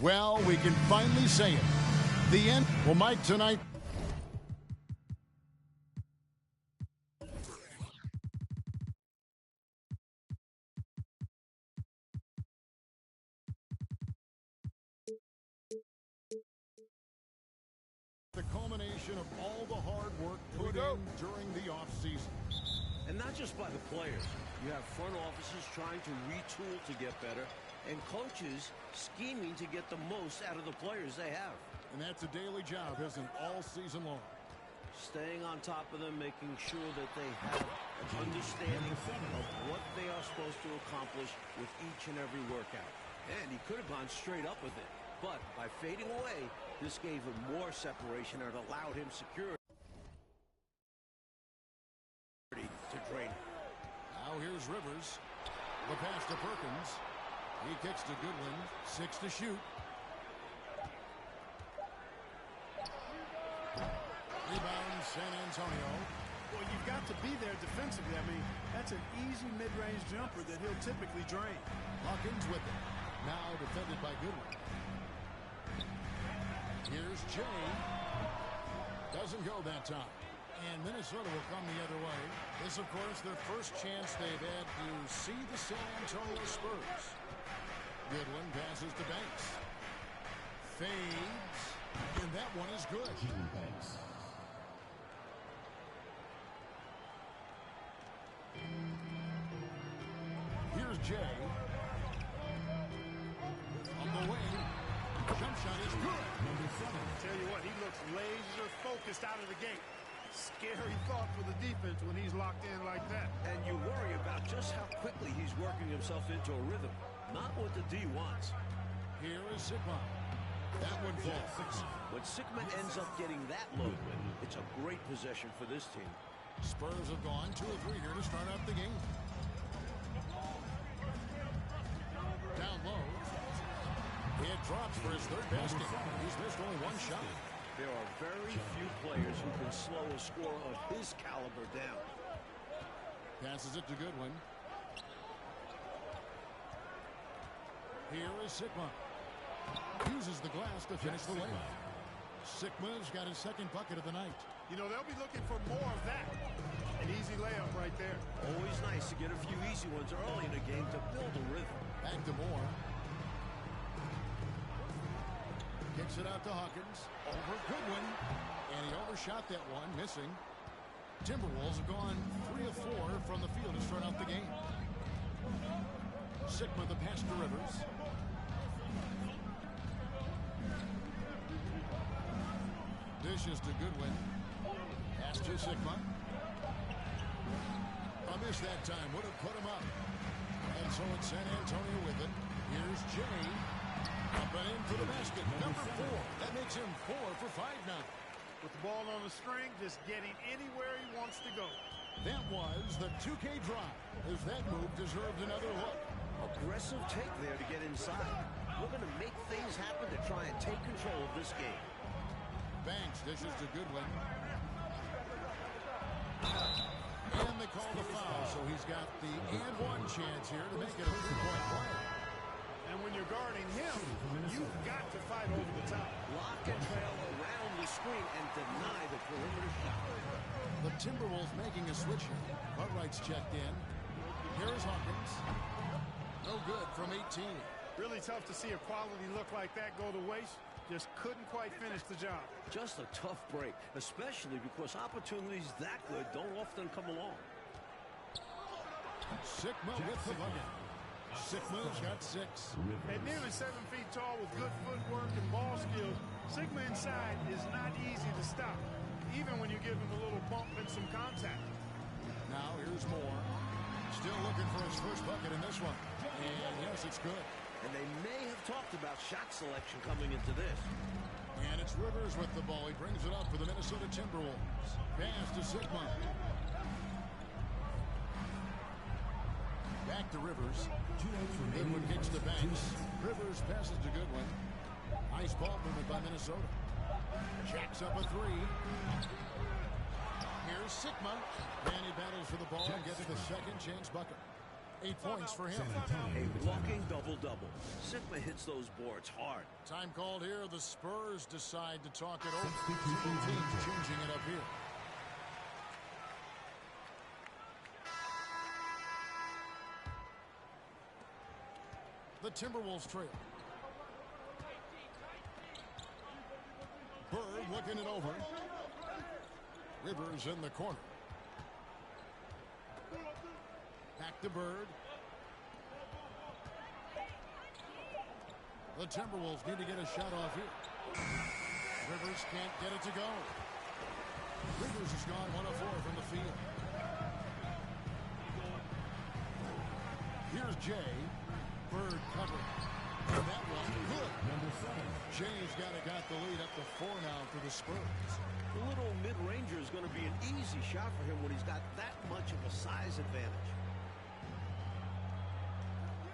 Well, we can finally say it. The end. Well, Mike, tonight. The culmination of all the hard work put in during the offseason. And not just by the players. You have front offices trying to retool to get better, and coaches scheming to get the most out of the players they have. And that's a daily job, isn't it, all season long? Staying on top of them, making sure that they have an understanding of what they are supposed to accomplish with each and every workout. And he could have gone straight up with it. But by fading away, this gave him more separation and allowed him security to drain it. Now here's Rivers. The pass to Perkins. He kicks to Goodwin. 6 to shoot. Rebound, San Antonio. Well, you've got to be there defensively. I mean, that's an easy mid-range jumper that he'll typically drain. Hawkins with it. Now defended by Goodwin. Here's Jay. Doesn't go that time. And Minnesota will come the other way. This, of course, their first chance they've had to see the San Antonio Spurs. Goodwin passes to Banks. Fades. And that one is good. Here's Jay. On the wing. Jump shot is good. Tell you what, he looks laser focused out of the gate. Scary thought for the defense when he's locked in like that. And you worry about just how quickly he's working himself into a rhythm. Not what the D wants. Here is Sigma. That one falls. When Sigma ends up getting that load, it's a great possession for this team. Spurs have gone 2 of 3 here to start out the game. Down low. It drops for his third basket. He's missed only one shot. There are very few players who can slow a scorer of his caliber down. Passes it to Goodwin. Here is Sigma. Uses the glass to finish the layup. Sigma's got his second bucket of the night. You know, they'll be looking for more of that. An easy layup right there. Always nice to get a few easy ones early in a game to build a rhythm. Back to Moore. Kicks it out to Hawkins. Over Goodwin. And he overshot that one, missing. Timberwolves have gone 3 of 4 from the field to start out the game. Sigma the pass to Rivers. Dishes to Goodwin. Pass to Sigma. A miss that time. Would have put him up. And so it's San Antonio with it. Here's Jay. Up and in for the basket. Number 4. That makes him 4 for 5 now. With the ball on the string, just getting anywhere he wants to go. That was the 2K drive. As that move deserved another look. Aggressive take there to get inside. We're going to make things happen to try and take control of this game. Banks dishes to Goodwin. And they call the foul, so he's got the and one chance here to make it a 3-point play. And when you're guarding him, you've got to fight over the top. Lock and trail around the screen and deny the perimeter shot. The Timberwolves making a switch here. Cartwright's checked in. Here's Hawkins. No good from 18. Really tough to see a quality look like that go to waste. Just couldn't quite finish the job. Just a tough break, especially because opportunities that good don't often come along. Sigma with the bucket. Sigma's got 6. At nearly 7 feet tall with good footwork and ball skills, Sigma inside is not easy to stop, even when you give him a little bump and some contact. Now here's Moore. Still looking for his first bucket in this one. And yes, it's good. And they may have talked about shot selection coming into this. And it's Rivers with the ball. He brings it up for the Minnesota Timberwolves. Pass to Sigma. Back to Rivers. Goodwin kicks to Banks. Rivers passes to Goodwin. Nice ball movement by Minnesota. Jacks up a 3. Here's Sigma. And he battles for the ball and gets the second chance bucket. 8 points for him. A walking double-double. Sigma hits those boards hard. Time called here. The Spurs decide to talk it over. Both teams changing it up here. The Timberwolves trail. Bird looking it over. Rivers in the corner. Back to Bird. The Timberwolves need to get a shot off here. Rivers can't get it to go. Rivers has gone 1 of 4 from the field. Here's Jay. Bird covering. That one good. Number 7. Jay's got the lead up to 4 now for the Spurs. The little mid-ranger is going to be an easy shot for him when he's got that much of a size advantage.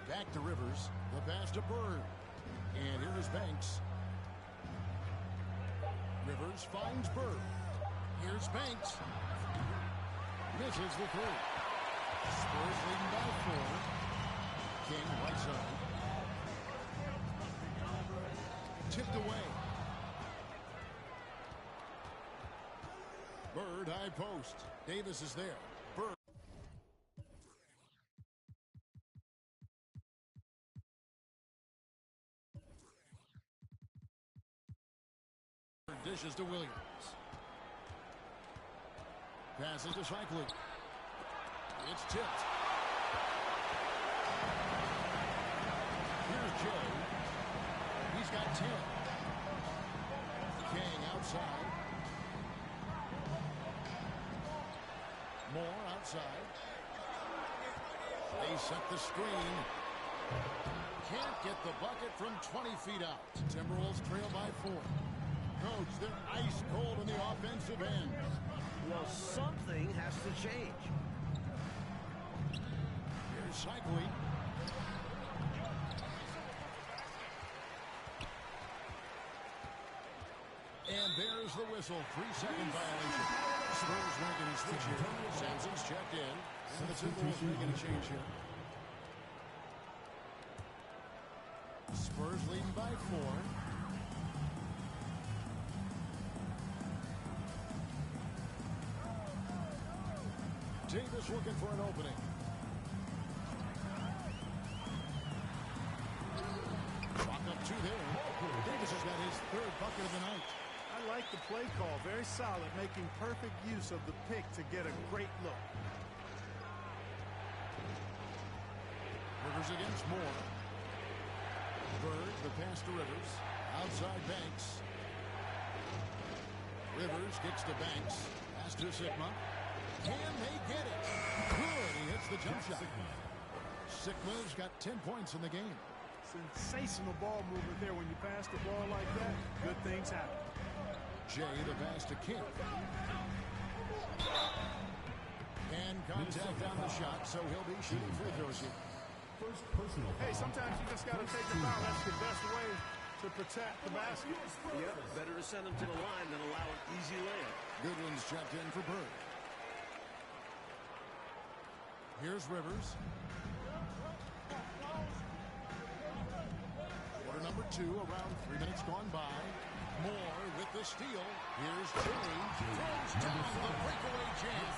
Back to Rivers. The pass to Bird. And here is Banks. Rivers finds Bird. Here's Banks. Misses the 3. Spurs leading by 4. King right side. Tipped away. Bird high post. Davis is there. Bird. Dishes to Williams. Passes to Shikely. It's tipped. Here's Jay. He's got 10. King outside. Moore outside. They set the screen. Can't get the bucket from 20 feet out. Timberwolves trail by 4. Coach, they're ice cold on the offensive end. Well, something has to change. Here's Shikely. And there's the whistle. 3-second violation. Spurs making a switch here. Sampson's checked in. And the Timberwolves making a change here. Spurs leading by 4. Davis looking for an opening. Clock up 2 there. Davis has got his 3rd bucket of the night. I like the play call. Very solid, making perfect use of the pick to get a great look. Rivers against Moore. Bird, the pass to Rivers. Outside Banks. Rivers kicks to Banks. Pass to Sigma. Can they get it? Good. He hits the jump shot. Sigma's got 10 points in the game. Sensational ball movement there. When you pass the ball like that, good things happen. Jay, the pass to King. And contact on the shot, so he'll be shooting free throws here. First personal foul. Hey, sometimes you just got to take the foul. That's the best way to protect the basket. Yep, better to send him to the line than allow an easy layup. Goodwin's checked in for Bird. Here's Rivers. Quarter number 2, around 3 minutes gone by. Moore with the steal. Here's Jay. Throws down the breakaway jam.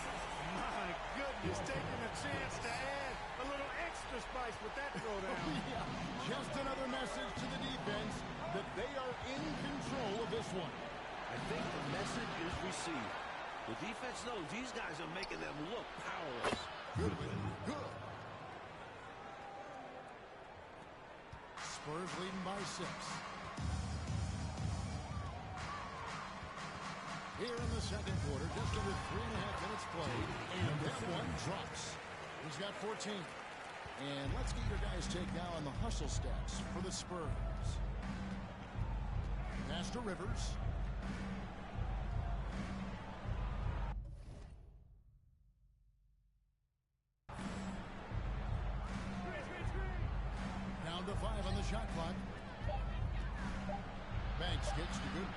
My goodness, taking a chance to add a little extra spice with that throwdown. Yeah, just another message to the defense that they are in control of this one. I think the message is received. The defense knows these guys are making them look powerless. Goodwin, good. Spurs leading by 6. Here in the second quarter, just under 3.5 minutes played, and that one drops. He's got 14. And let's get your guys' take now on the hustle stats for the Spurs. Pass to Rivers. Down to 5 on the shot clock. Banks gets to good.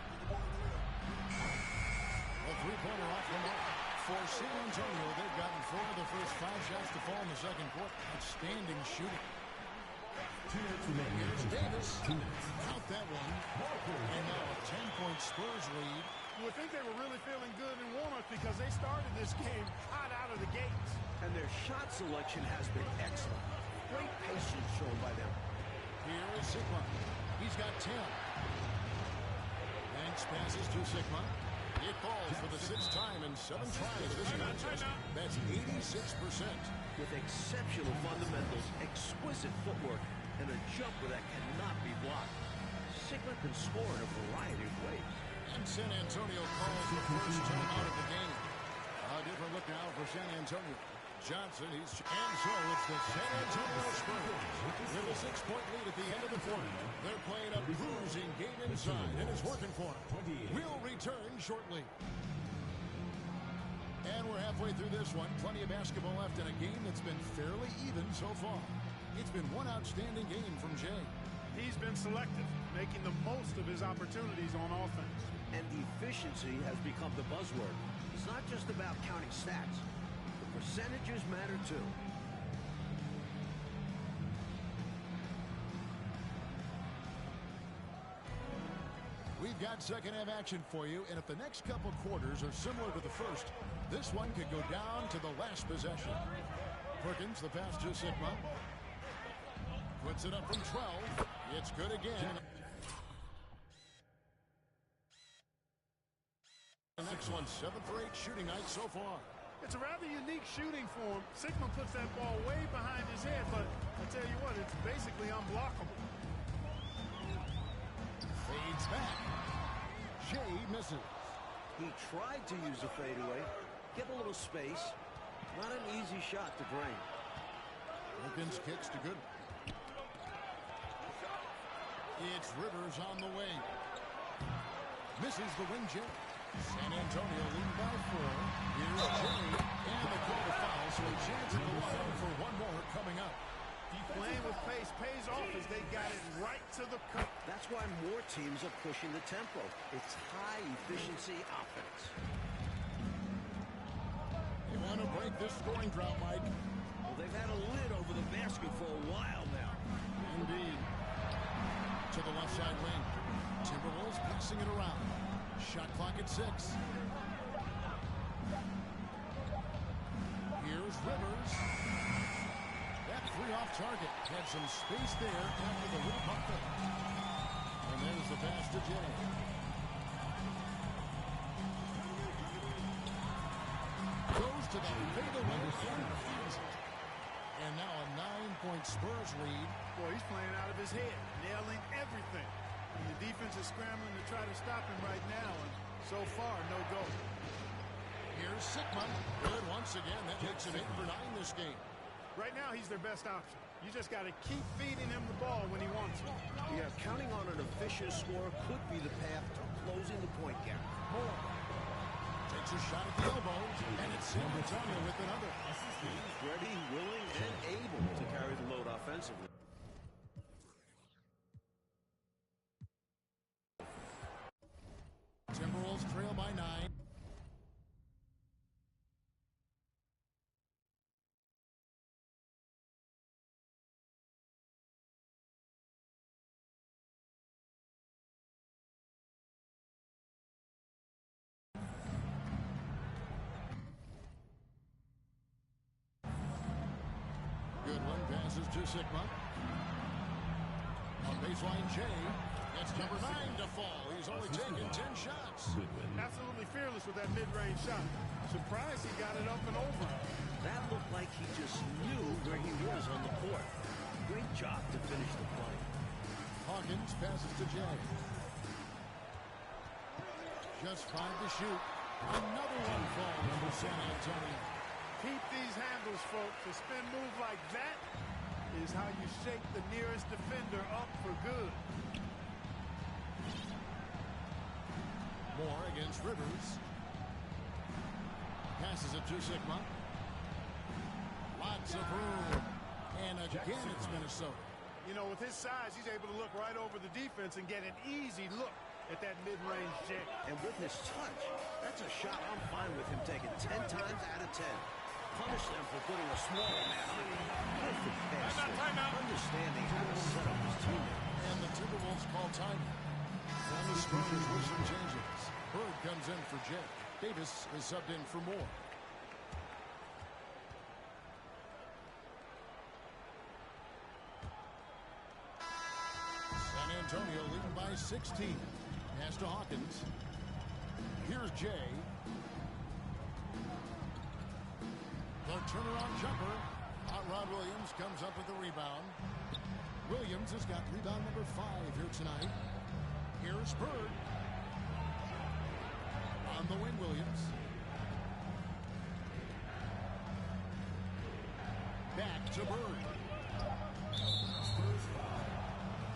A 3-pointer off the mark. For San Antonio, they've gotten 4 of the first 5 shots to fall in the second quarter. Outstanding shooting. 2 minutes remaining. Here's Davis. 2 minutes. Count that one. And now a 10-point Spurs lead. You would think they were really feeling good in warm-up because they started this game hot out of the gates. And their shot selection has been excellent. Great patience shown by them. Here is Sigma. He's got 10. Banks passes to Sigma. It falls for the 6th time in 7 tries this contest. That's 86%. With exceptional fundamentals, exquisite footwork, and a jumper that cannot be blocked. Sigma can score in a variety of ways. And San Antonio calls the first timeout of the game. A different look now for San Antonio. Johnson, and so it's the San Antonio Spurs with a 6-point lead at the end of the quarter. They're playing a cruising game inside, and it's working for them. We'll return shortly. And we're halfway through this one. Plenty of basketball left in a game that's been fairly even so far. It's been one outstanding game from Jay. He's been selective, making the most of his opportunities on offense. And efficiency has become the buzzword. It's not just about counting stats. The percentages matter too. We've got second-half action for you, and if the next couple quarters are similar to the first, this one could go down to the last possession. Perkins, the pass to Sigma. Puts it up from 12. It's good again. The next one, 7 for 8 shooting night so far. It's a rather unique shooting form. Sigma puts that ball way behind his head, but I tell you what, it's basically unblockable. Fades back. Jay misses. He tried to use a fadeaway, get a little space. Not an easy shot to drain. Perkins kicks to good. It's Rivers on the way. Misses the wing Jay. San Antonio leading by 4. Here's Jay, and the call to foul, so a chance at the line for one more coming up. Playing with pace pays off as they got it right to the cup. That's why more teams are pushing the tempo. It's high-efficiency offense. They want to break this scoring drought, Mike. Well, they've had a lid over the basket for a while now. Indeed. To the left side wing. Timberwolves passing it around. Shot clock at 6. Here's Rivers. That 3 off target. Had some space there after the little pump fake. And there's the pass to Jay. Goes to the fadeaway and feeds it. And now a 9-point Spurs lead. Boy, he's playing out of his head, nailing everything. And the defense is scrambling to try to stop him right now, and so far, no go. Here's Sigma. Good once again. That makes him 8 for 9 this game. Right now, he's their best option. You just got to keep feeding him the ball when he wants it. Yeah, counting on an efficient score could be the path to closing the point gap. Moore takes a shot at the elbow, and it's San Antonio with another. He's ready, willing, and able to carry the load offensively. Timberwolves trail by 9. Goodwin passes to Sigma. On baseline, Jay. That's number 9 to fall. He's only taken 10 shots. Absolutely fearless with that mid-range shot. Surprised he got it up and over. That looked like he just knew where he was on the court. Great job to finish the play. Hawkins passes to Jay. Just 5 to shoot. Another one falls for San Antonio. Keep these handles, folks. A spin move like that is how you shake the nearest defender up for good. Moore against Rivers. Passes it to Sigma. Lots of room. And again, it's Minnesota. You know, with his size, he's able to look right over the defense and get an easy look. at that mid-range jet. And with his touch, that's a shot I'm fine with him taking 10 times out of 10. Punish them for putting a smaller man on him. Perfect pass. Understanding how to set up his teammate. And the Timberwolves call time. And the Spurs with some changes. Bird comes in for Jay. Davis is subbed in for Moore. San Antonio leading by 16. Pass to Hawkins. Here's Jay. The turnaround jumper. Hot Rod Williams comes up with the rebound. Williams has got rebound number 5 here tonight. Here's Bird. On the wing, Williams. Back to Bird.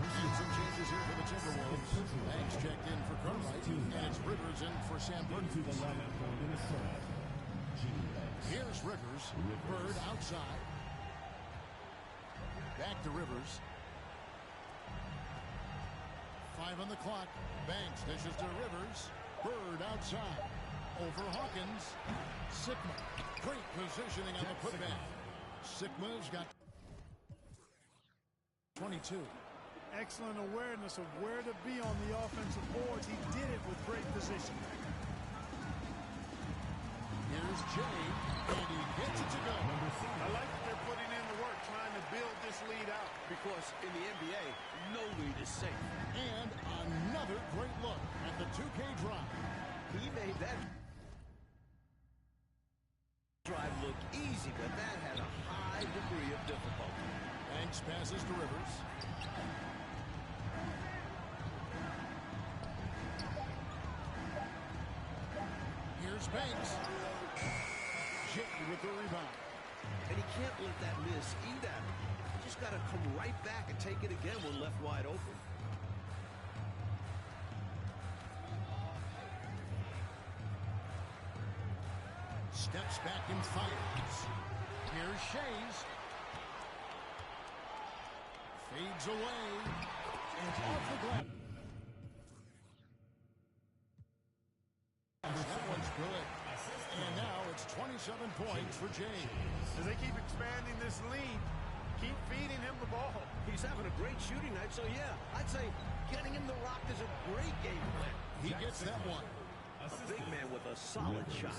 And some changes here for the Timberwolves. Banks checked in for Cartwright, and it's Rivers in for Sam Perkins. Here's Rivers. Bird outside. Back to Rivers. 5 on the clock. Banks dishes to Rivers. Bird outside. Over Hawkins. Sigma. Great positioning on the putback. Sigma's got 22. Excellent awareness of where to be on the offensive boards. He did it with great position. Here's Jay, and he gets it to go. I like that they're putting in the work trying to build this lead out. Because in the NBA, no lead is safe. And another great look at the 2K drive. He made that drive look easy, but that had a high degree of difficulty. Banks passes to Rivers. Here's Banks. Jay with the rebound. And he can't let that miss eat at him. He just got to come right back and take it again when left wide open. Steps back and fires. Here's Shays. Fades away. And off the glass. That one's good. And now it's 27 points for James. As they keep expanding this lead, keep feeding him the ball. He's having a great shooting night, so yeah, I'd say getting him the rock is a great game plan. He gets that one. A big man with a solid shot.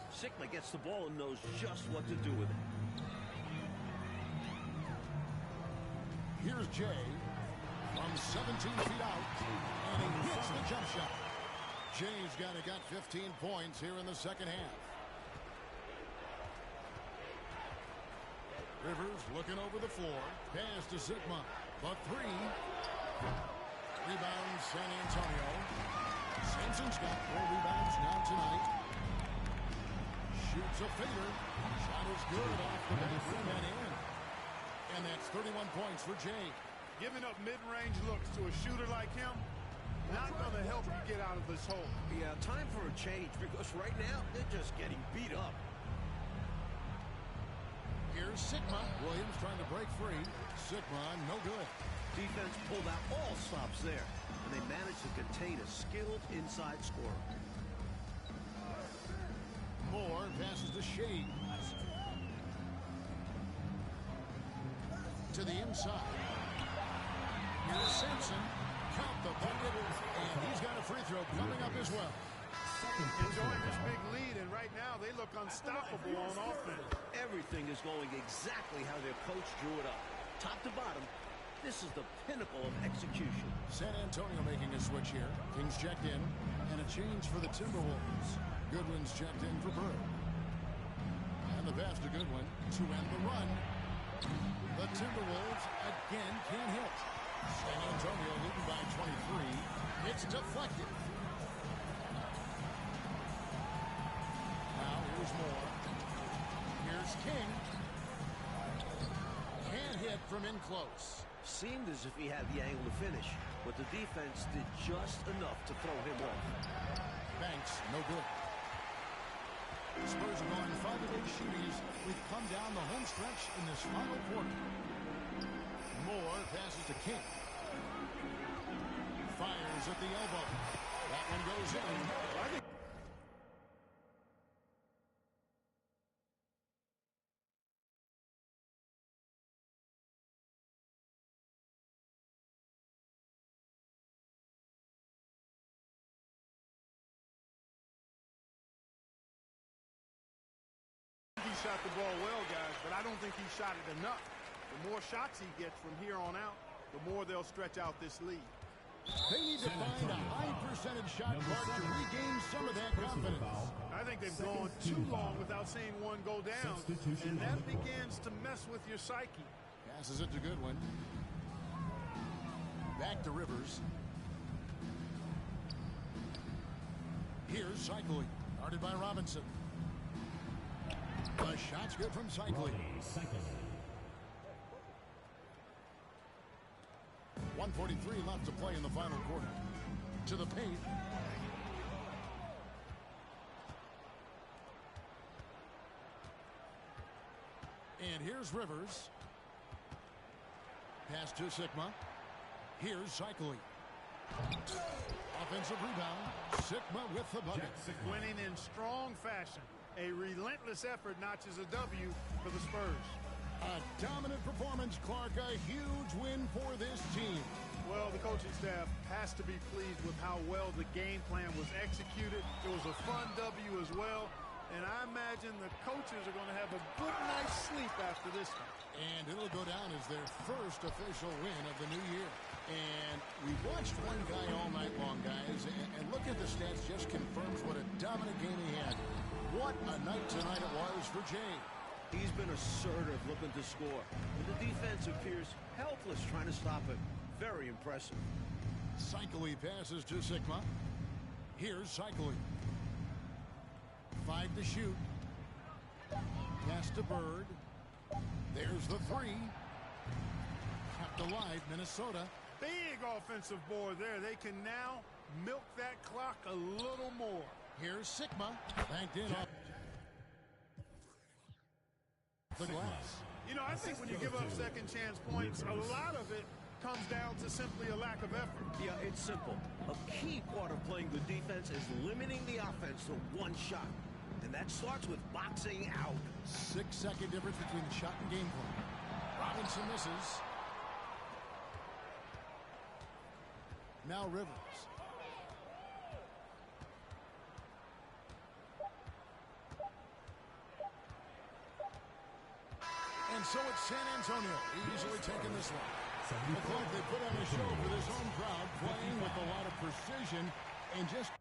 Sigma gets the ball and knows just what to do with it. Here's Jay from 17 feet out, and he hits the jump shot. Jay's got 15 points here in the second half. Rivers looking over the floor. Pass to Sigma. The 3. Rebound San Antonio. Sampson's got 4 rebounds now tonight. Shoots a fader. Shot is good off the back rim and in. And that's 31 points for Jay. Giving up mid-range looks to a shooter like him, not going to help you get out of this hole. Yeah, time for a change because right now they're just getting beat up. Here's Sigma. Williams trying to break free. Sigma, no good. Defense pulled out all stops there, and they managed to contain a skilled inside scorer. Moore passes to Shade. To the inside. Here's Sampson. Count the bucket, and he's got a free throw coming up as well. Enjoying this big lead, and right now they look unstoppable on offense. Everything is going exactly how their coach drew it up. Top to bottom, this is the pinnacle of execution. San Antonio making a switch here. Kings checked in, and a change for the Timberwolves. Goodwin's checked in for Bird. And the pass to Goodwin to end the run. The Timberwolves again can't hit. San Antonio leading by 23. It's deflected. Now here's Moore. Here's King. Can't hit from in close. Seemed as if he had the angle to finish, but the defense did just enough to throw him off. Banks, no good. The Spurs are going 5 of 8 shooting as we've come down the home stretch in this final quarter. Moore passes to King. fires at the elbow. That one goes in. He shot the ball well, guys, but I don't think he shot it enough. The more shots he gets from here on out, the more they'll stretch out this lead. They need to find a high percentage shot clock to regain some of that confidence. I think they've gone too long without seeing one go down, and that begins to mess with your psyche. Passes it to Goodwin. Back to Rivers. Here's Cycling, guarded by Robinson. The shot's good from Cycling. 1:43 left to play in the final quarter. To the paint. And here's Rivers. Pass to Sigma. Here's Cycling. Offensive rebound. Sigma with the bucket. Winning in strong fashion. A relentless effort notches a W for the Spurs. A dominant performance, Clark. A huge win for this team. Well, the coaching staff has to be pleased with how well the game plan was executed. It was a fun W as well. And I imagine the coaches are going to have a good night's sleep after this one. And it'll go down as their first official win of the new year. And we watched one guy all night long, guys. And look at the stats, just confirms what a dominant game he had. What a night tonight it was for Jay. He's been assertive, looking to score. And the defense appears helpless trying to stop it. Very impressive. Cycling passes to Sigma. Here's Cycling. 5 to shoot. Pass to Bird. There's the three. Kept alive, Minnesota. Big offensive board there. They can now milk that clock a little more. Here's Sigma. Banked in off the glass. You know, I think when you give up second chance points, a lot of it comes down to simply a lack of effort. Yeah, it's simple. A key part of playing good defense is limiting the offense to one shot. And that starts with boxing out. 6-second difference between the shot and game plan. Robinson misses. Now Rivers. And so it's San Antonio easily taking this one. Looks like they put on a show for this home crowd, playing with a lot of precision and just...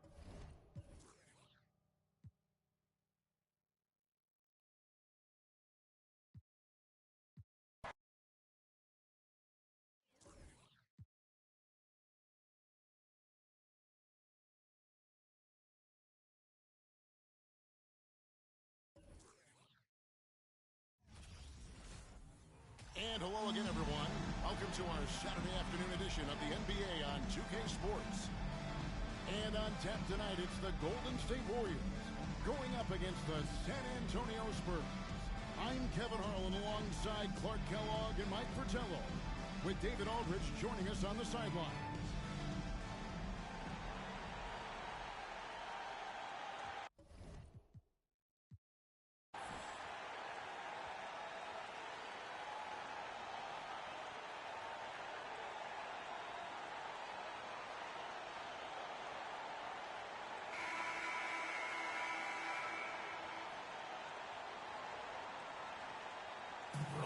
And hello again, everyone. Welcome to our Saturday afternoon edition of the NBA on 2K Sports. And on tap tonight, it's the Golden State Warriors going up against the San Antonio Spurs. I'm Kevin Harlan alongside Clark Kellogg and Mike Fratello, with David Aldridge joining us on the sideline.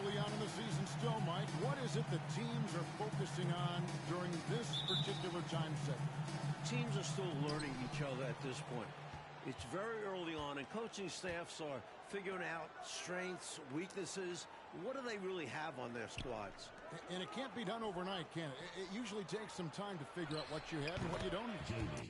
Early on in the season still, Mike, what is it that teams are focusing on during this particular time segment? Teams are still learning each other at this point. It's very early on, and coaching staffs are figuring out strengths, weaknesses. What do they really have on their squads? And it can't be done overnight, can it? It usually takes some time to figure out what you have and what you don't have.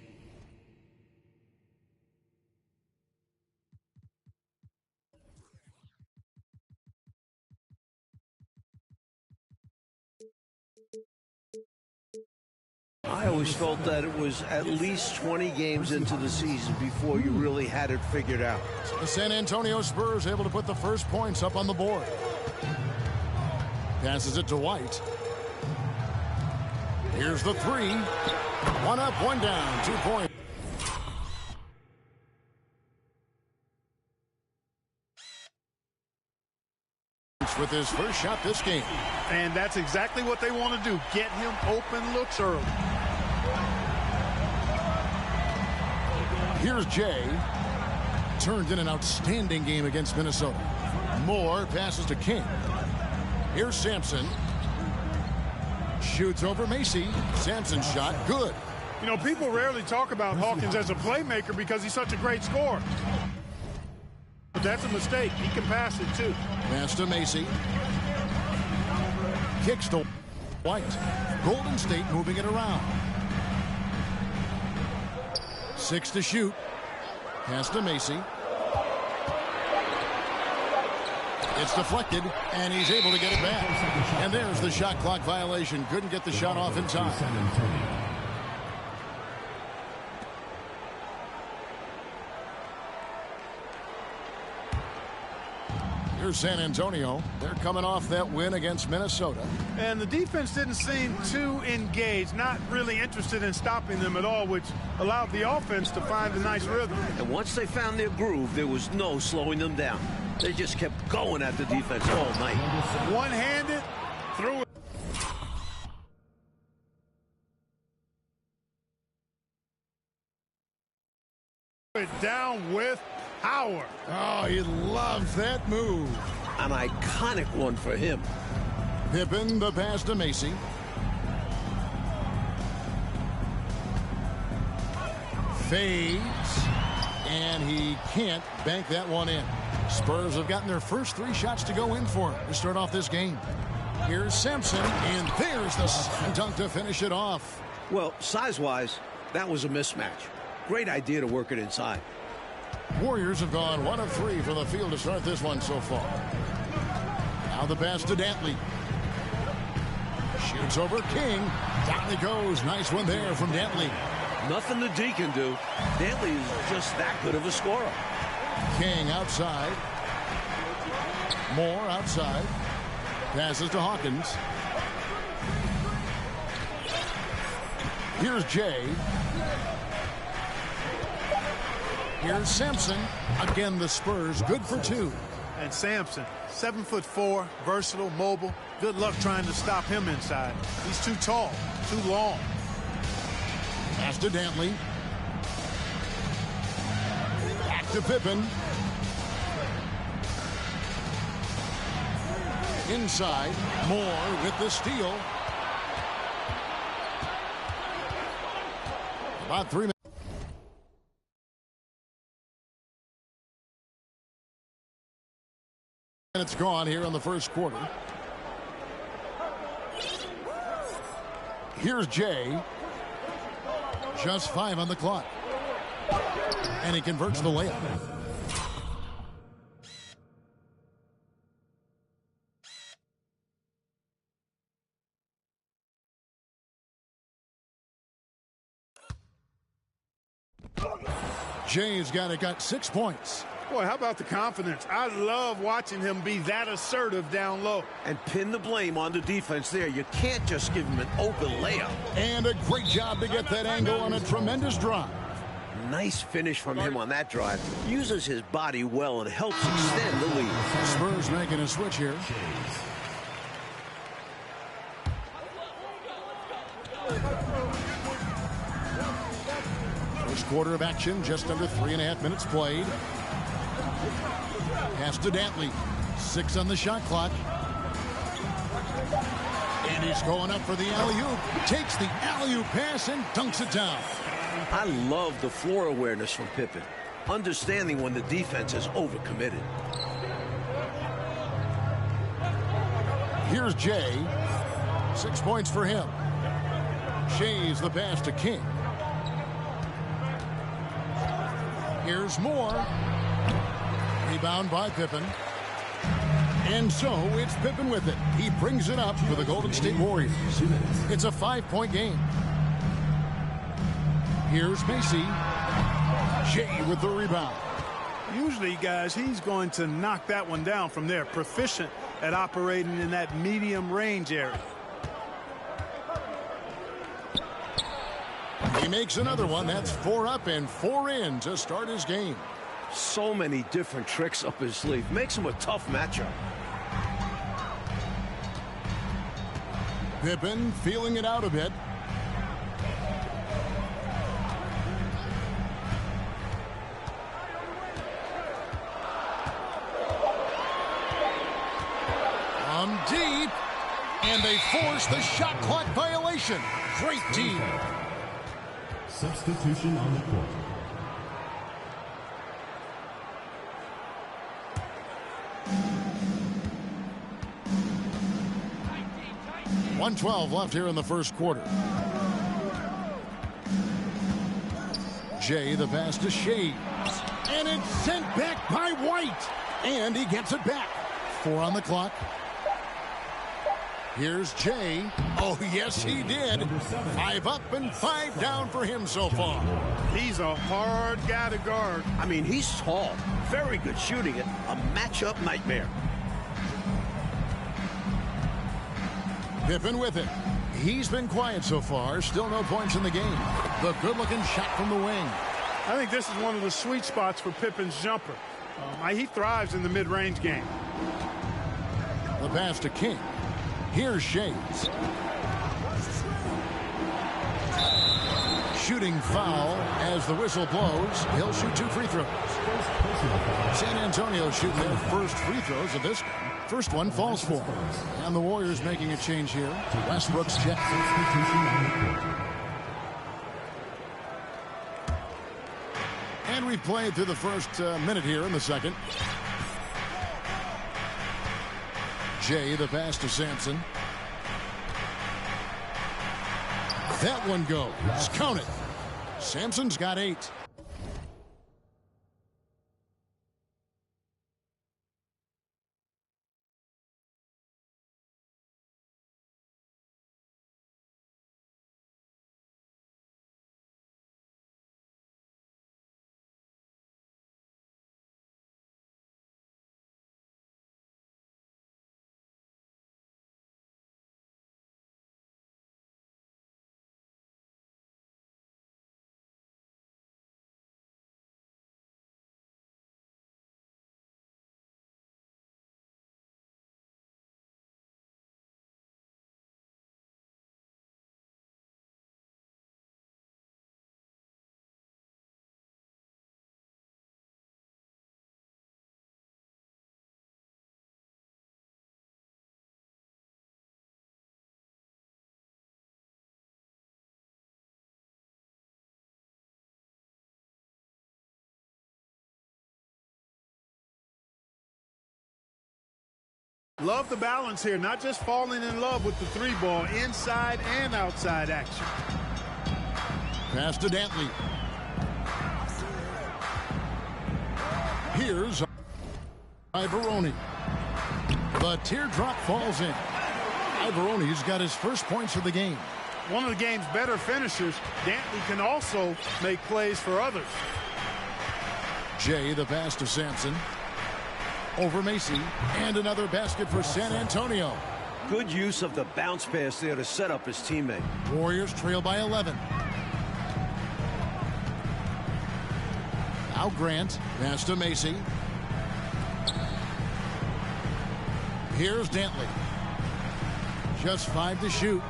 I always felt that it was at least 20 games into the season before you really had it figured out. The San Antonio Spurs able to put the first points up on the board. Passes it to White. Here's the three. One up, one down, 2 points. With his first shot this game. And that's exactly what they want to do. Get him open looks early. Here's Jay. Turned in an outstanding game against Minnesota. Moore passes to King. Here's Sampson. Shoots over Macy. Sampson's shot, good. You know, people rarely talk about Hawkins as a playmaker because he's such a great scorer. But that's a mistake. He can pass it, too. Pass to Macy. Kicks to White. Golden State moving it around. 6 to shoot. Pass to Macy. It's deflected, and he's able to get it back. And there's the shot clock violation. Couldn't get the shot off in time. Here's San Antonio. They're coming off that win against Minnesota. And the defense didn't seem too engaged, not really interested in stopping them at all, which allowed the offense to find a nice rhythm. And once they found their groove, there was no slowing them down. They just kept going at the defense all night. One-handed, threw it down with power. Oh, he loves that move. An iconic one for him. Pippen, the pass to Macy. Fades. And he can't bank that one in. Spurs have gotten their first 3 shots to go in for him to start off this game. Here's Sampson, and there's the slam dunk to finish it off. Well, size-wise, that was a mismatch. Great idea to work it inside. Warriors have gone 1 of 3 from the field to start this one so far. Now the pass to Dantley. Shoots over King. Down he goes. Nice one there from Dantley. Nothing the D can do. Dantley is just that good of a scorer. King outside. Moore outside. Passes to Hawkins. Here's Jay. Here's Sampson. Again, the Spurs good for 2. And Sampson, 7'4", versatile, mobile. Good luck trying to stop him inside. He's too tall, too long. Pass to Dantley. Back to Pippen. Inside, Moore with the steal. About 3 minutes gone here in the first quarter. Here's Jay. Just 5 on the clock. And he converts the layup. Jay's got 6 points. Boy, how about the confidence? I love watching him be that assertive down low. And pin the blame on the defense there. You can't just give him an open layup. And a great job to get that angle on a tremendous drive. Nice finish from him on that drive. Uses his body well and helps extend the lead. Spurs making a switch here. First quarter of action, just under 3.5 minutes played. Pass to Dantley. 6 on the shot clock. And he's going up for the alley-oop. Takes the alley-oop pass and dunks it down. I love the floor awareness from Pippen. Understanding when the defense is overcommitted. Here's Jay. 6 points for him. Shay's the pass to King. Here's Moore. Rebound by Pippen. And so it's Pippen with it. He brings it up for the Golden State Warriors. It's a 5-point game. Here's Macy. Jay with the rebound. Usually, guys, he's going to knock that one down from there. Proficient at operating in that medium range area. makes another one. That's 4 up and 4 in to start his game. So many different tricks up his sleeve. Makes him a tough matchup. Pippen feeling it out a bit. Deep, and they force the shot clock violation. Great team. Substitution on the court. .112 left here in the first quarter. Jay, the pass to Shea, and it's sent back by White, and he gets it back. 4 on the clock. Here's Jay. Oh, yes, he did. 5 up and 5 down for him so far. He's a hard guy to guard. I mean, he's tall. Very good shooting it. A matchup nightmare. Pippen with it. He's been quiet so far. Still no points in the game. The good-looking shot from the wing. I think this is one of the sweet spots for Pippen's jumper. He thrives in the mid-range game. The pass to King. Here's Shades. Shooting foul as the whistle blows. He'll shoot 2 free throws. San Antonio shooting their first free throws of this one. First one falls for. And the Warriors making a change here. Westbrook's check. And we've played through the first minute here in the second. Jay, the pass to Sampson. That one goes. Count it. Sampson's got 8. Love the balance here, not just falling in love with the 3-ball, inside and outside action. Pass to Dantley. Here's Ivoroni. The teardrop falls in. Ivoroni's got his first points of the game. One of the game's better finishers, Dantley can also make plays for others. Jay, the pass to Sampson. Over Macy, and another basket for San Antonio. Good use of the bounce pass there to set up his teammate. Warriors trail by 11. Now Grant, pass to Macy. Here's Dantley. Just 5 to shoot.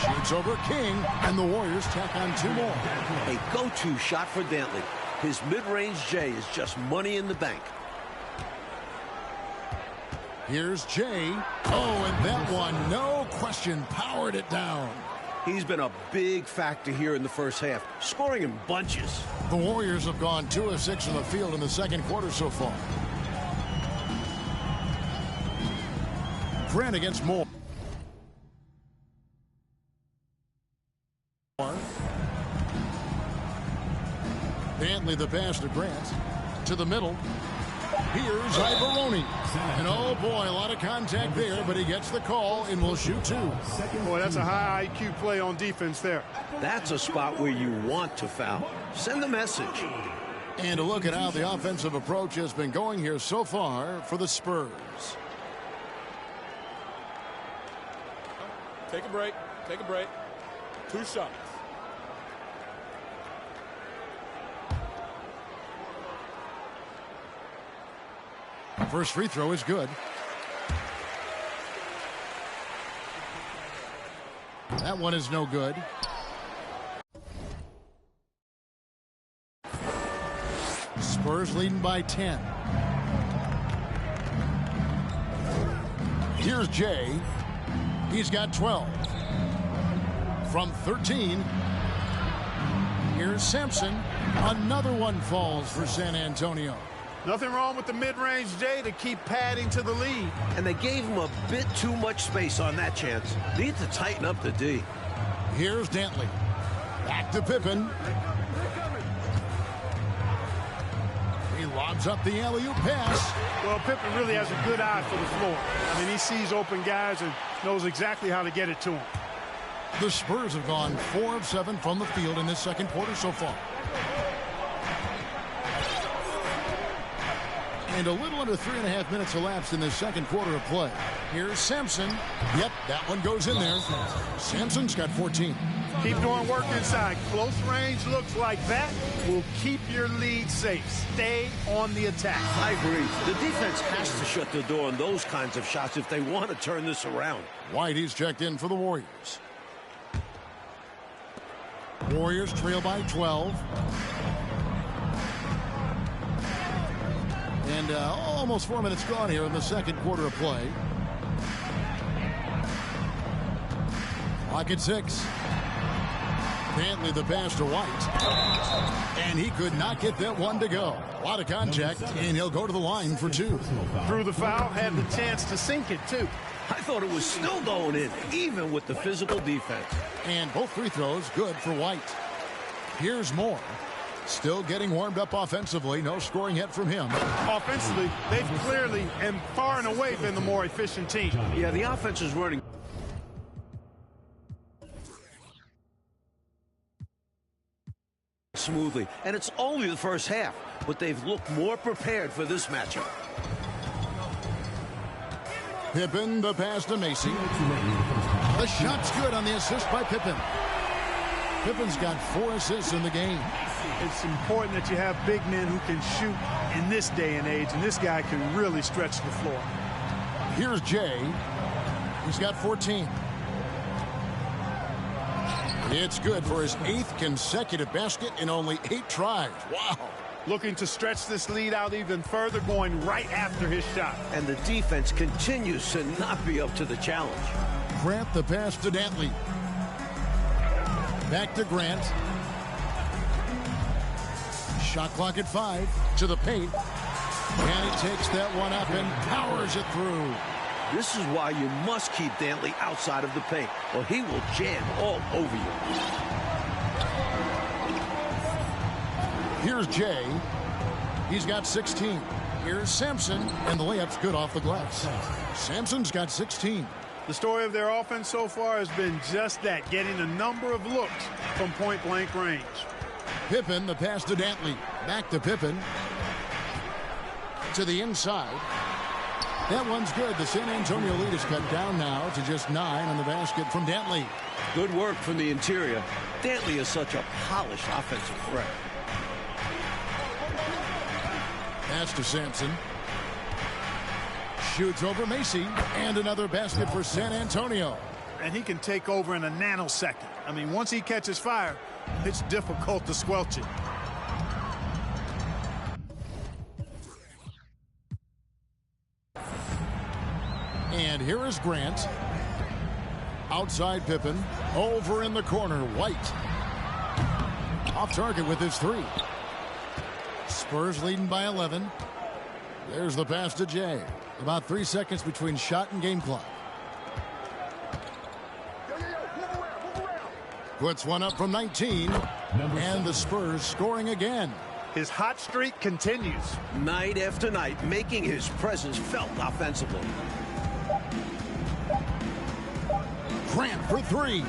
Shoots over King, and the Warriors tack on 2 more. A go-to shot for Dantley. His mid-range J is just money in the bank. Here's Jay. Oh, and that one, no question, powered it down. He's been a big factor here in the first half, scoring in bunches. The Warriors have gone 2 of 6 in the field in the second quarter so far. Grant against Moore. Dantley, the pass to Grant. To the middle. Here's Ivoroni. And oh boy, a lot of contact there, but he gets the call and will shoot 2. Boy, that's a high IQ play on defense there. That's a spot where you want to foul. Send the message. And a look at how the offensive approach has been going here so far for the Spurs. Take a break. Take a break. 2 shots. First free throw is good. That one is no good. Spurs leading by 10. Here's Jay. He's got 12. From 13, here's Sampson. Another one falls for San Antonio. Nothing wrong with the mid-range Jay to keep padding to the lead. And they gave him a bit too much space on that chance. Need to tighten up the D. Here's Dantley. Back to Pippen. He lobs up the alley-oop pass. Well, Pippen really has a good eye for the floor. I mean, he sees open guys and knows exactly how to get it to them. The Spurs have gone 4 of 7 from the field in this second quarter so far. And a little under 3.5 minutes elapsed in this second quarter of play. Here's Sampson. Yep, that one goes in there. Sampson's got 14. Keep doing work inside. Close range looks like that will keep your lead safe. Stay on the attack. I agree. The defense has to shut the door on those kinds of shots if they want to turn this around. Whitey's checked in for the Warriors. Warriors trail by 12. And almost 4 minutes gone here in the second quarter of play. Clock at 6. Dantley the pass to White. And he could not get that one to go. A lot of contact, and he'll go to the line for 2. Through the foul, had the chance to sink it, too. I thought it was still going in, even with the physical defense. And both free throws good for White. Here's Moore. Still getting warmed up offensively. No scoring yet from him. Offensively, they've clearly and far and away been the more efficient team. Yeah, the offense is running smoothly, and it's only the first half, but they've looked more prepared for this matchup. Pippen, the pass to Macy. The shot's good on the assist by Pippen. Pippen's got 4 assists in the game. It's important that you have big men who can shoot in this day and age, and this guy can really stretch the floor. Here's Jay. He's got 14. It's good for his 8th consecutive basket in only 8 tries. Wow. Looking to stretch this lead out even further, going right after his shot. And the defense continues to not be up to the challenge. Grant the pass to Dantley. Back to Grant. Shot clock at 5. To the paint. And he takes that one up and powers it through. This is why you must keep Dantley outside of the paint, or he will jam all over you. Here's Jay. He's got 16. Here's Sampson, and the layup's good off the glass. Sampson's got 16. The story of their offense so far has been just that, getting a number of looks from point-blank range. Pippen, the pass to Dantley. Back to Pippen. To the inside. That one's good. The San Antonio lead is cut down now to just 9 on the basket from Dantley. Good work from the interior. Dantley is such a polished offensive threat. Pass to Sampson. Shoots over Macy. And another basket for San Antonio. And he can take over in a nanosecond. I mean, once he catches fire, it's difficult to squelch it. And here is Grant. Outside Pippen. Over in the corner, White. Off target with his 3. Spurs leading by 11. There's the pass to Jay. About 3 seconds between shot and game clock. Puts one up from 19. And the Spurs scoring again. His hot streak continues. Night after night, making his presence felt offensively. Grant for 3.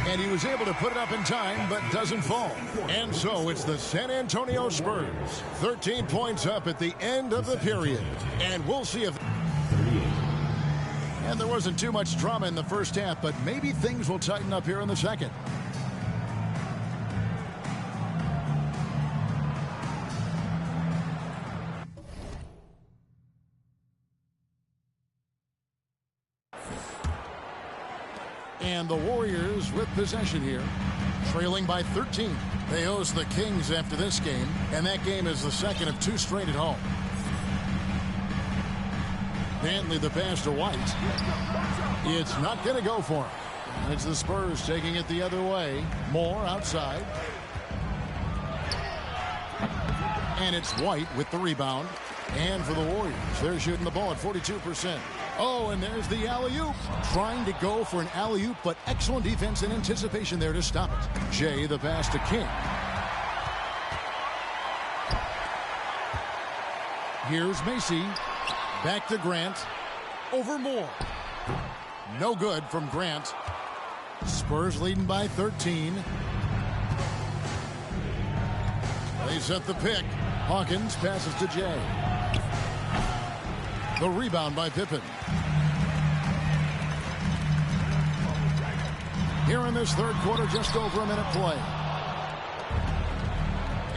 And he was able to put it up in time, but doesn't fall. And so it's the San Antonio Spurs. 13 points up at the end of the period. And we'll see if... And there wasn't too much drama in the first half, but maybe things will tighten up here in the second. And the Warriors with possession here, trailing by 13. They host the Kings after this game, and that game is the second of 2 straight at home. Dantley the pass to White. It's not going to go for him. It's the Spurs taking it the other way. Moore outside. And it's White with the rebound. And for the Warriors, they're shooting the ball at 42%. Oh, and there's the alley-oop. Trying to go for an alley-oop, but excellent defense and anticipation there to stop it. Jay the pass to King. Here's Macy. Back to Grant. Over Moore. No good from Grant. Spurs leading by 13. They set the pick. Hawkins passes to Jay. The rebound by Pippen. Here in this third quarter, just over a minute play.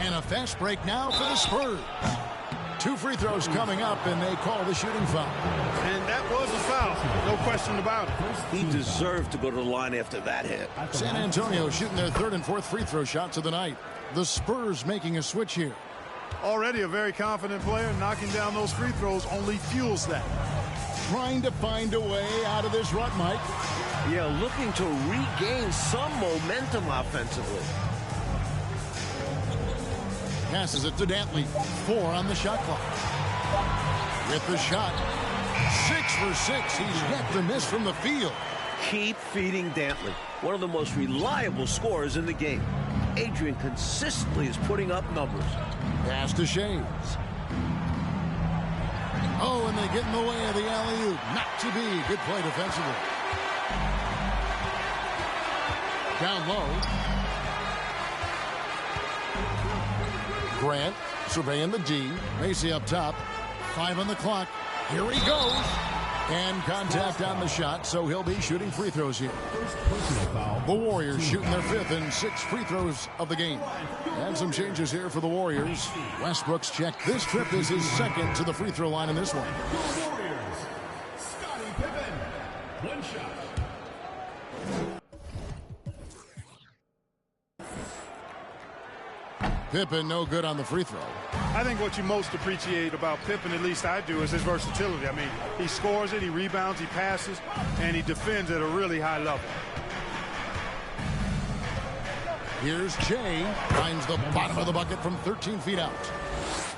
And a fast break now for the Spurs. 2 free throws coming up, and they call the shooting foul. And that was a foul. No question about it. He deserved to go to the line after that hit. San Antonio shooting their 3rd and 4th free throw shots of the night. The Spurs making a switch here. Already a very confident player. Knocking down those free throws only fuels that. Trying to find a way out of this rut, Mike. Yeah, looking to regain some momentum offensively. Passes it to Dantley. 4 on the shot clock. With the shot. 6 for 6. He's yet to miss from the field. Keep feeding Dantley. One of the most reliable scorers in the game. Adrian consistently is putting up numbers. Pass to Shays. Oh, and they get in the way of the alley-oop. Not to be. Good play defensively. Down low. Grant surveying the D. Macy up top. 5 on the clock. Here he goes. And contact on the shot, so he'll be shooting free throws here. The Warriors shooting their 5th and 6th free throws of the game. And some changes here for the Warriors. Westbrook's check. This trip is his 2nd to the free throw line in this one. Warriors, Scottie Pippen, 1 shot. Pippen no good on the free throw. I think what you most appreciate about Pippen, at least I do, is his versatility. I mean, he scores it, he rebounds, he passes, and he defends at a really high level. Here's Jay. Finds the bottom of the bucket from 13 feet out.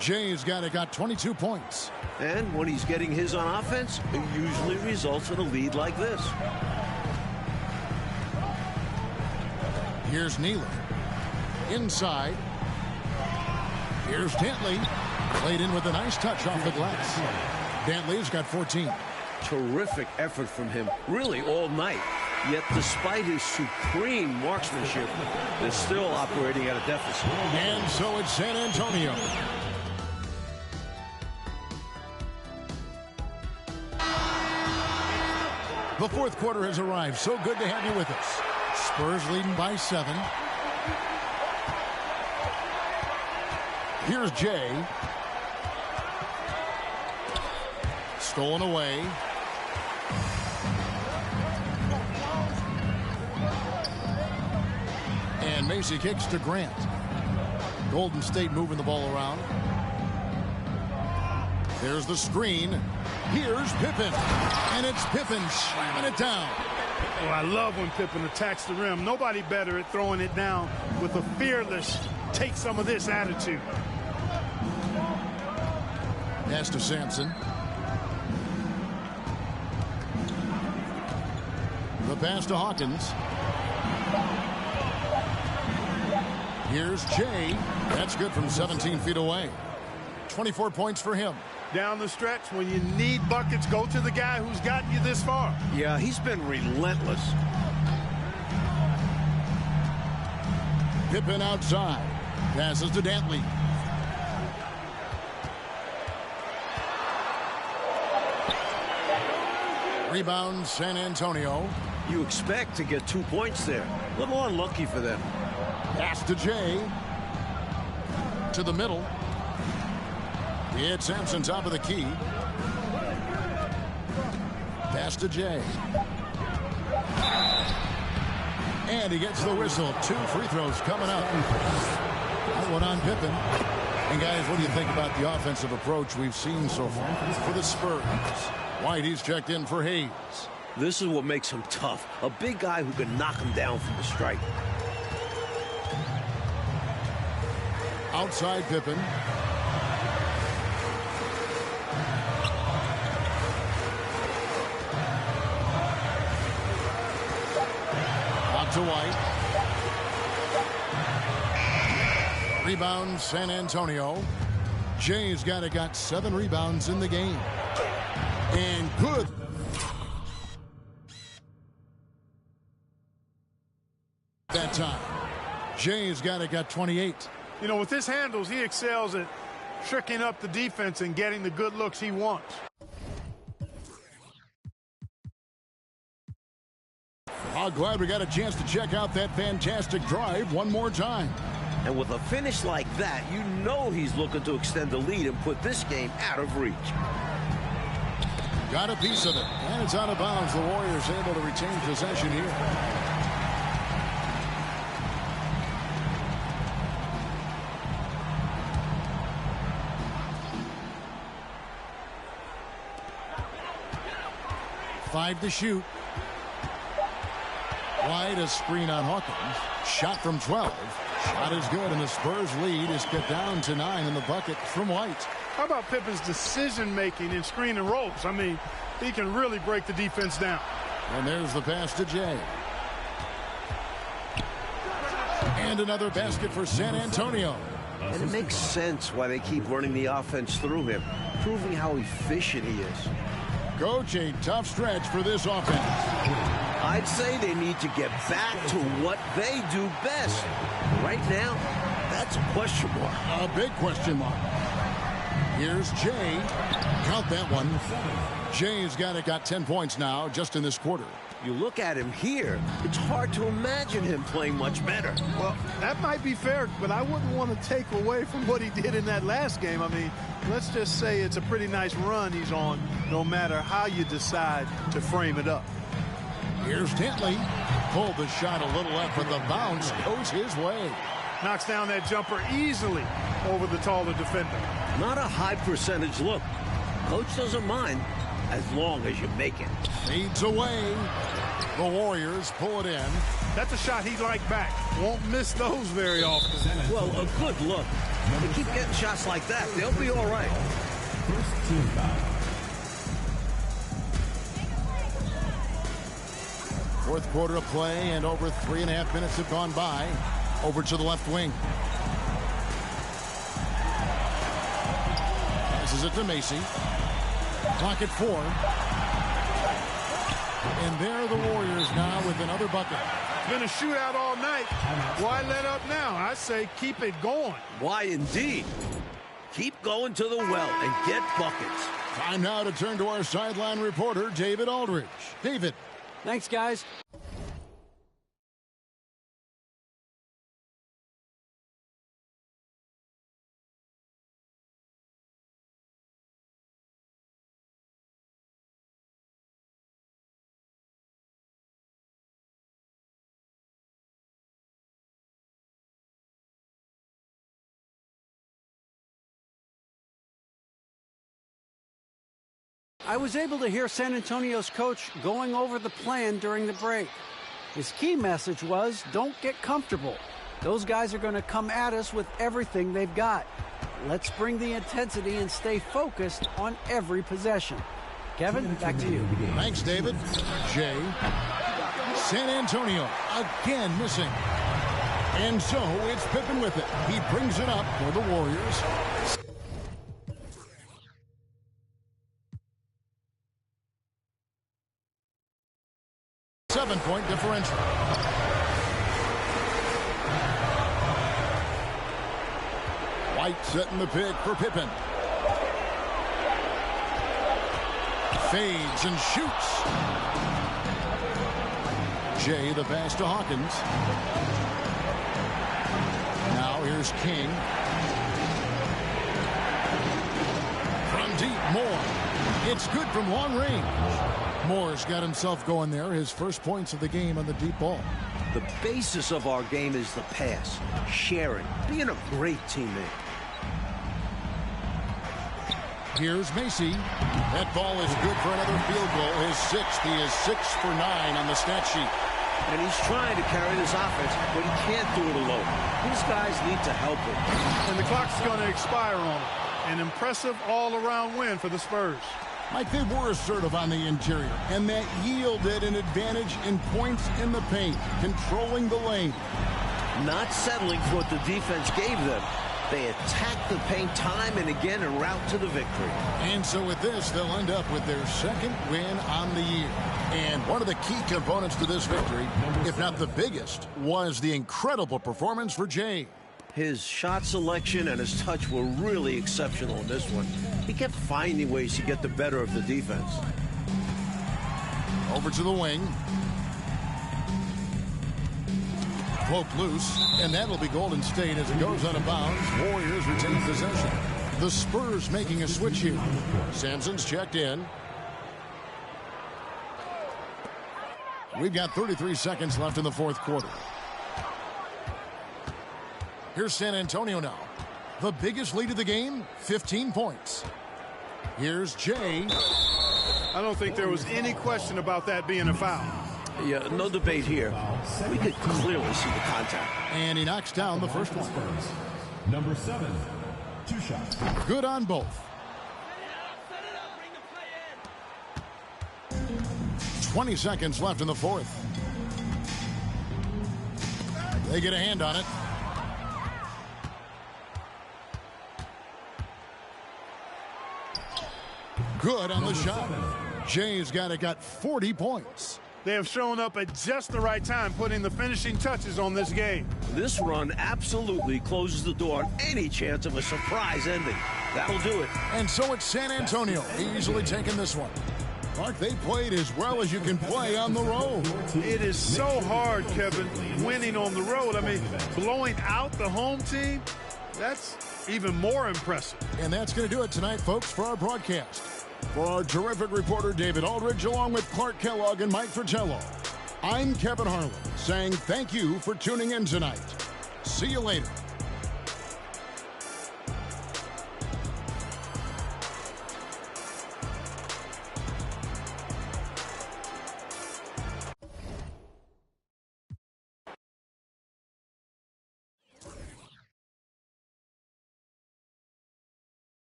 Jay's got 22 points. And when he's getting his on offense, it usually results in a lead like this. Here's Nealon. Inside. Here's Dantley. Played in with a nice touch off the glass. Dantley's got 14. Terrific effort from him, really all night. Yet despite his supreme marksmanship, they're still operating at a deficit. And so it's San Antonio. The 4th quarter has arrived. So good to have you with us. Spurs leading by 7. Here's Jay. Stolen away. And Macy kicks to Grant. Golden State moving the ball around. There's the screen. Here's Pippen. And it's Pippen slamming it down. Oh, I love when Pippen attacks the rim. Nobody better at throwing it down with a fearless, take some of this attitude. Pass to Sampson. The pass to Hawkins. Here's Jay. That's good from 17 feet away. 24 points for him. Down the stretch, when you need buckets, go to the guy who's gotten you this far. Yeah, he's been relentless. Pippen outside. Passes to Dantley. Rebound, San Antonio. You expect to get 2 points there. A little unlucky for them. Pass to Jay. To the middle. It's Sampson top of the key. Pass to Jay. And he gets the whistle. 2 free throws coming up. That one on Pippen. And guys, what do you think about the offensive approach we've seen so far for the Spurs? White, he's checked in for Hayes. This is what makes him tough. A big guy who can knock him down from the stripe. Outside Pippen. Out to White. Rebound San Antonio. Jay's got 7 rebounds in the game. And good. That time. Jay's got 28. You know, with his handles, he excels at tricking up the defense and getting the good looks he wants. Oh, glad we got a chance to check out that fantastic drive one more time. And with a finish like that, you know he's looking to extend the lead and put this game out of reach. Got a piece of it, and it's out of bounds. The Warriors able to retain possession here. Five to shoot. Wide, a screen on Hawkins. Shot from 12. Shot is good, and the Spurs lead is cut down to 9 in the bucket from White. How about Pippen's decision-making in screen and rolls? I mean, he can really break the defense down. And there's the pass to Jay. And another basket for San Antonio. And it makes sense why they keep running the offense through him, proving how efficient he is. Coach, a tough stretch for this offense. I'd say they need to get back to what they do best. Right now, that's a question mark. A big question mark. Here's Jay. Count that one. Jay's got 10 points now just in this quarter. You look at him here, it's hard to imagine him playing much better. Well, that might be fair, but I wouldn't want to take away from what he did in that last game. I mean, let's just say it's a pretty nice run he's on, no matter how you decide to frame it up. Here's Dentley. Pulled the shot a little up, but the bounce goes his way. Knocks down that jumper easily over the taller defender. Not a high percentage look. Coach doesn't mind as long as you make it. Fades away. The Warriors pull it in. That's a shot he'd like back. Won't miss those very often. Well, a good look. They keep getting shots like that, they'll be all right. First team foul. Fourth quarter of play, and over 3.5 minutes have gone by. Over to the left wing. Passes it to Macy. Clock at 4. And there are the Warriors now with another bucket. It's been a shootout all night. Why let up now? I say keep it going. Why indeed? Keep going to the well and get buckets. Time now to turn to our sideline reporter, David Aldridge. David. Thanks, guys. I was able to hear San Antonio's coach going over the plan during the break. His key message was, don't get comfortable. Those guys are going to come at us with everything they've got. Let's bring the intensity and stay focused on every possession. Kevin, back to you. Thanks, David. Jay. San Antonio again missing. And so it's Pippen with it. He brings it up for the Warriors. Seven-point differential. White setting the pick for Pippen. Fades and shoots. Jay the pass to Hawkins. Now here's King. From deep, Moore. It's good from long range. Moore's got himself going there. His first points of the game on the deep ball. The basis of our game is the pass, sharing, being a great teammate. Here's Macy. That ball is good for another field goal. His sixth. He is 6 for 9 on the stat sheet. And he's trying to carry this offense, but he can't do it alone. These guys need to help him. And the clock's going to expire on him. An impressive all-around win for the Spurs. Mike, they were assertive on the interior, and that yielded an advantage in points in the paint, controlling the lane. Not settling for what the defense gave them. They attacked the paint time and again en route to the victory. And so with this, they'll end up with their second win on the year. And one of the key components to this victory, if not the biggest, was the incredible performance for Jay. His shot selection and his touch were really exceptional in this one. He kept finding ways to get the better of the defense. Over to the wing. Poke loose, and that'll be Golden State as it goes out of bounds. Warriors retain possession. The Spurs making a switch here. Sampson's checked in. We've got 33 seconds left in the fourth quarter. Here's San Antonio now. The biggest lead of the game, 15 points. Here's Jay. I don't think there was any question about that being a foul. Yeah, no debate here. We could clearly see the contact. And he knocks down the first one. Number 7, 2 shots. Good on both. 20 seconds left in the fourth. They get a hand on it. Good on the shot. Jay's got 40 points. They have shown up at just the right time, putting the finishing touches on this game. This run absolutely closes the door on any chance of a surprise ending. That'll do it. And so it's San Antonio easily taking this one. Mark, they played as well as you can play on the road. It is so hard, Kevin, winning on the road. I mean, blowing out the home team, that's even more impressive. And that's going to do it tonight, folks, for our broadcast. For our terrific reporter, David Aldridge, along with Clark Kellogg and Mike Fratello, I'm Kevin Harlan, saying thank you for tuning in tonight. See you later.